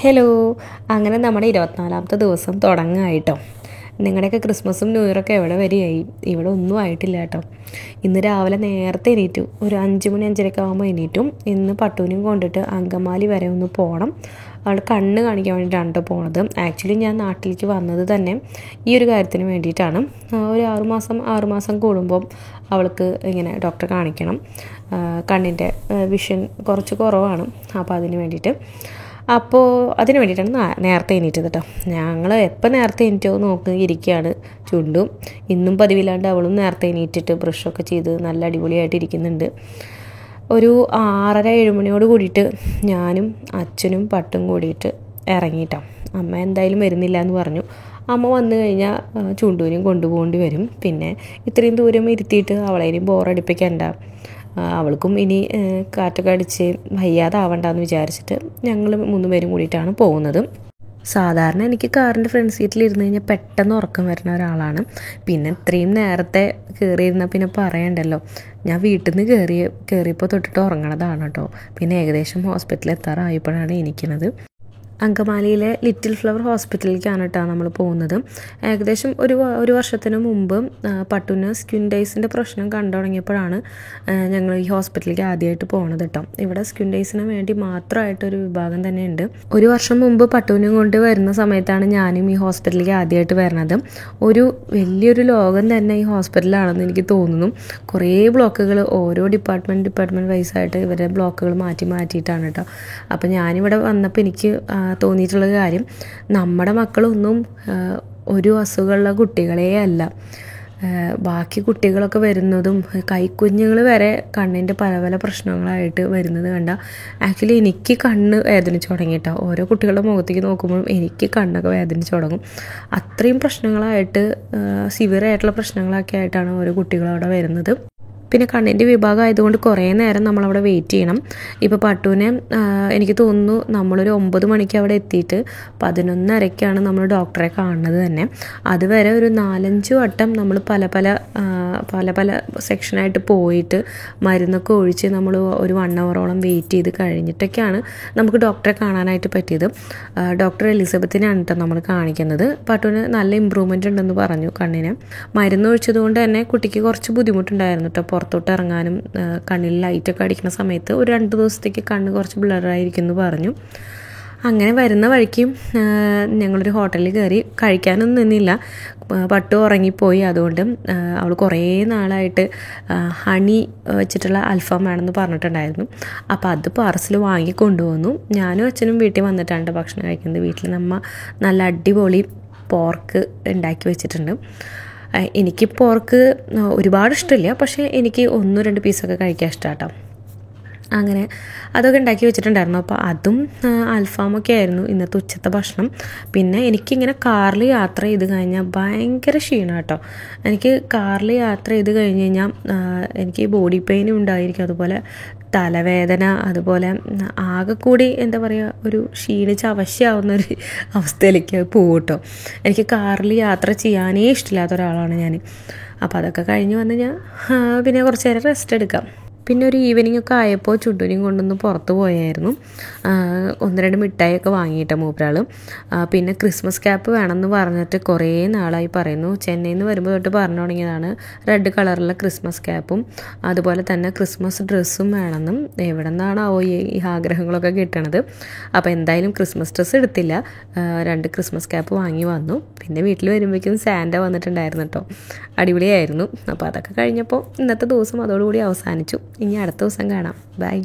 Hello, അങ്ങനെ നമ്മുടെ 24ാമത്തെ ദിവസം തുടങ്ങായിട്ടോ. നിങ്ങളുടെയൊക്കെ ക്രിസ്മസും ന്യൂ ഇയറൊക്കെ എവിടെ വരെയായി? ഇവിടെ ഒന്നും ആയിട്ടില്ല കേട്ടോ. ഇന്ന് രാവിലെ നേരത്തെ എണീറ്റു, ഒരു 5 മണി 5:30 ആകുമ്പോൾ എണീറ്റും. ഇന്ന് പട്ടൂനെയും കൊണ്ടിട്ട് അങ്കമാലി വരെ ഒന്ന് പോകണം. അവളുടെ കണ്ണ് കാണിക്കാൻ വേണ്ടിയിട്ടാണ് പോണത്. ആക്ച്വലി ഞാൻ നാട്ടിലേക്ക് വന്നത് തന്നെ ഈ ഒരു കാര്യത്തിന് വേണ്ടിയിട്ടാണ്. ഒരു 6 മാസം കൂടുമ്പം അവൾക്ക് ഇങ്ങനെ ഡോക്ടറെ കാണിക്കണം. കണ്ണിൻ്റെ വിഷൻ കുറച്ച് കുറവാണ്, അപ്പോൾ അതിന് വേണ്ടിയിട്ട് അതിന് വേണ്ടിയിട്ടാണ് നേരത്തെ എണീറ്റത് കേട്ടോ. ഞങ്ങൾ എപ്പോൾ നേരത്തെ എണീറ്റോ നോക്കി ഇരിക്കുകയാണ്. ചുണ്ടും ഇന്നും പതിവില്ലാണ്ട് അവളും നേരത്തെ എണീറ്റിട്ട് ബ്രഷൊക്കെ ചെയ്ത് നല്ല അടിപൊളിയായിട്ട് ഇരിക്കുന്നുണ്ട്. ഒരു 6:30-7 മണിയോട് കൂടിയിട്ട് ഞാനും അച്ഛനും പട്ടും കൂടിയിട്ട് ഇറങ്ങിയിട്ടോ. അമ്മ എന്തായാലും വരുന്നില്ല എന്ന് പറഞ്ഞു. അമ്മ വന്നു കഴിഞ്ഞാൽ ചുണ്ടുവിനും കൊണ്ടുപോകേണ്ടി വരും. പിന്നെ ഇത്രയും ദൂരം ഇരുത്തിയിട്ട് അവളേനും ബോറടിപ്പിക്കണ്ട, അവൾക്കും ഇനി കാറ്റൊക്കെ അടിച്ച് വയ്യാതാവണ്ടെന്ന് വിചാരിച്ചിട്ട് ഞങ്ങൾ 3 പേരും കൂടിയിട്ടാണ് പോകുന്നത്. സാധാരണ എനിക്ക് കാറിൻ്റെ ഫ്രണ്ട് സീറ്റിൽ ഇരുന്ന് കഴിഞ്ഞാൽ പെട്ടെന്ന് ഉറക്കം വരുന്ന ഒരാളാണ്. പിന്നെ ഇത്രയും നേരത്തെ കയറിയിരുന്നാൽ പിന്നെ പറയണ്ടല്ലോ. ഞാൻ വീട്ടിൽ നിന്ന് കയറിയപ്പോൾ തൊട്ടിട്ട് ഉറങ്ങണതാണ് കേട്ടോ. പിന്നെ ഏകദേശം ഹോസ്പിറ്റലിൽ എത്താറായപ്പോഴാണ് എണീക്കുന്നത്. അങ്കമാലിയിലെ ലിറ്റിൽ ഫ്ലവർ ഹോസ്പിറ്റലിലേക്കാണ് കേട്ടോ നമ്മൾ പോകുന്നത്. ഏകദേശം ഒരു വർഷത്തിന് മുമ്പ് പട്ടുവിന് സ്കിൻ ഡേയ്സിൻ്റെ പ്രശ്നം കണ്ടു തുടങ്ങിയപ്പോഴാണ് ഞങ്ങൾ ഈ ഹോസ്പിറ്റലിലേക്ക് ആദ്യമായിട്ട് പോകുന്നത് കേട്ടോ. ഇവിടെ സ്കിൻ ഡേയ്സിന് വേണ്ടി മാത്രമായിട്ടൊരു വിഭാഗം തന്നെ ഉണ്ട്. ഒരു വർഷം മുമ്പ് പട്ടുവിനും കൊണ്ട് വരുന്ന സമയത്താണ് ഞാനും ഈ ഹോസ്പിറ്റലിലേക്ക് ആദ്യമായിട്ട് വരുന്നത്. ഒരു വലിയൊരു ലോകം തന്നെ ഈ ഹോസ്പിറ്റലാണെന്ന് എനിക്ക് തോന്നുന്നു. കുറേ ബ്ലോക്കുകൾ ഓരോ ഡിപ്പാർട്ട്മെൻറ്റ് വൈസായിട്ട് ഇവരുടെ ബ്ലോക്കുകൾ മാറ്റിയിട്ടാണ് കേട്ടോ. അപ്പോൾ ഞാനിവിടെ വന്നപ്പോൾ എനിക്ക് തോന്നിയിട്ടുള്ള കാര്യം, നമ്മുടെ മക്കളൊന്നും ഒരു അസുഖമുള്ള കുട്ടികളേ അല്ല. ബാക്കി കുട്ടികളൊക്കെ വരുന്നതും കൈക്കുഞ്ഞുങ്ങൾ വരെ കണ്ണിൻ്റെ പല പ്രശ്നങ്ങളായിട്ട് വരുന്നത് കണ്ട ആക്ച്വലി എനിക്ക് കണ്ണ് വേദനിച്ച് തുടങ്ങിയിട്ടോ. ഓരോ കുട്ടികളുടെ മുഖത്തേക്ക് നോക്കുമ്പോഴും എനിക്ക് കണ്ണൊക്കെ വേദനിച്ച് തുടങ്ങും. അത്രയും പ്രശ്നങ്ങളായിട്ട് സിവിയർ ആയിട്ടുള്ള പ്രശ്നങ്ങളൊക്കെ ആയിട്ടാണ് ഓരോ കുട്ടികളവിടെ വരുന്നത്. പിന്നെ കണ്ണിൻ്റെ വിഭാഗം ആയതുകൊണ്ട് കുറേ നേരം നമ്മളവിടെ വെയിറ്റ് ചെയ്യണം. ഇപ്പോൾ പട്ടുവിനെ എനിക്ക് തോന്നുന്നു നമ്മളൊരു 9 മണിക്ക് അവിടെ എത്തിയിട്ട് 11:30-ക്കാണ് നമ്മൾ ഡോക്ടറെ കാണുന്നത് തന്നെ. അതുവരെ ഒരു 4-5 വട്ടം നമ്മൾ പല സെക്ഷനായിട്ട് പോയിട്ട് മരുന്നൊക്കെ ഒഴിച്ച് നമ്മൾ ഒരു 1 അവറോളം വെയിറ്റ് ചെയ്ത് കഴിഞ്ഞിട്ടൊക്കെയാണ് നമുക്ക് ഡോക്ടറെ കാണാനായിട്ട് പറ്റിയത്. ഡോക്ടർ എലിസബത്തിനാണ് കേട്ടോ നമ്മൾ കാണിക്കുന്നത്. പട്ടുവിന് നല്ല ഇമ്പ്രൂവ്മെൻ്റ് ഉണ്ടെന്ന് പറഞ്ഞു കണ്ണിന്. മരുന്ന് ഒഴിച്ചതുകൊണ്ട് തന്നെ കുട്ടിക്ക് കുറച്ച് ബുദ്ധിമുട്ടുണ്ടായിരുന്നു കേട്ടോ. പുറത്തോട്ട് ഇറങ്ങാനും കണ്ണിൽ ലൈറ്റൊക്കെ അടിക്കുന്ന സമയത്ത് ഒരു 2 ദിവസത്തേക്ക് കണ്ണ് കുറച്ച് ബ്ലറായിരിക്കും എന്ന് പറഞ്ഞു. അങ്ങനെ വരുന്ന വഴിക്കും ഞങ്ങളൊരു ഹോട്ടലിൽ കയറി. കഴിക്കാനൊന്നും നിന്നില്ല, പട്ടു ഉറങ്ങിപ്പോയി. അതുകൊണ്ട് അവൾ കുറേ നാളായിട്ട് ഹണി വെച്ചിട്ടുള്ള അൽഫാം വേണമെന്ന് പറഞ്ഞിട്ടുണ്ടായിരുന്നു. അപ്പോൾ അത് പാർസൽ വാങ്ങി കൊണ്ടുവന്നു. ഞാനും അച്ഛനും വീട്ടിൽ വന്നിട്ടാണ് ഭക്ഷണം കഴിക്കുന്നത്. വീട്ടിൽ നമ്മ നല്ല അടിപൊളി പോർക്ക് ഉണ്ടാക്കി വെച്ചിട്ടുണ്ട്. എനിക്ക് പോർക്ക് ഒരുപാട് ഇഷ്ടമില്ല, പക്ഷേ എനിക്ക് 1-2 പീസൊക്കെ കഴിക്കാൻ ഇഷ്ടമാണ് കേട്ടോ. അങ്ങനെ അതൊക്കെ ഉണ്ടാക്കി വെച്ചിട്ടുണ്ടായിരുന്നു. അപ്പോൾ അതും അൽഫാമൊക്കെ ആയിരുന്നു ഇന്നത്തെ ഉച്ചത്തെ ഭക്ഷണം. പിന്നെ എനിക്കിങ്ങനെ കാറിൽ യാത്ര ചെയ്ത് കഴിഞ്ഞാൽ ഭയങ്കര ക്ഷീണം കേട്ടോ. എനിക്ക് കാറിൽ യാത്ര ചെയ്ത് കഴിഞ്ഞ് കഴിഞ്ഞാൽ എനിക്ക് ബോഡി പെയിനും ഉണ്ടായിരിക്കും, അതുപോലെ തലവേദന, അതുപോലെ ആകെ കൂടി എന്താ പറയുക, ഒരു ക്ഷീണിച്ച് അവശ്യമാവുന്നൊരു അവസ്ഥയിലേക്ക് പോകും കേട്ടോ. എനിക്ക് കാറിൽ യാത്ര ചെയ്യാനേ ഇഷ്ടമില്ലാത്ത ഒരാളാണ് ഞാൻ. അപ്പോൾ അതൊക്കെ കഴിഞ്ഞ് വന്ന് ഞാൻ പിന്നെ കുറച്ച് നേരം റെസ്റ്റ് എടുക്കാം. പിന്നെ ഒരു ഈവനിങ് ഒക്കെ ആയപ്പോൾ ചുണ്ടുവിനെയും കൊണ്ടൊന്ന് പുറത്ത് പോയായിരുന്നു. 1-2 മിഠായിയൊക്കെ വാങ്ങിയിട്ട മൂപ്പരാൾ. പിന്നെ ക്രിസ്മസ് ക്യാപ്പ് വേണമെന്ന് പറഞ്ഞിട്ട് കുറേ നാളായി പറയുന്നു. ചെന്നൈയിൽ നിന്ന് വരുമ്പോൾ തൊട്ട് പറഞ്ഞു തുടങ്ങിയതാണ് റെഡ് കളറുള്ള ക്രിസ്മസ് ക്യാപ്പും അതുപോലെ തന്നെ ക്രിസ്മസ് ഡ്രസ്സും വേണമെന്നും. എവിടെ നിന്നാണാവോ ഈ ആഗ്രഹങ്ങളൊക്കെ കിട്ടണത്. അപ്പോൾ എന്തായാലും ക്രിസ്മസ് ഡ്രസ്സ് എടുത്തില്ല, 2 ക്രിസ്മസ് ക്യാപ്പ് വാങ്ങി വന്നു. പിന്നെ വീട്ടിൽ വരുമ്പോഴേക്കും സാന്റ വന്നിട്ടുണ്ടായിരുന്നു കേട്ടോ. അടിപൊളിയായിരുന്നു. അപ്പോൾ അതൊക്കെ കഴിഞ്ഞപ്പോൾ ഇന്നത്തെ ദിവസം അതോടുകൂടി അവസാനിച്ചു. ഇനി അടുത്ത ദിവസം കാണാം. ബൈ.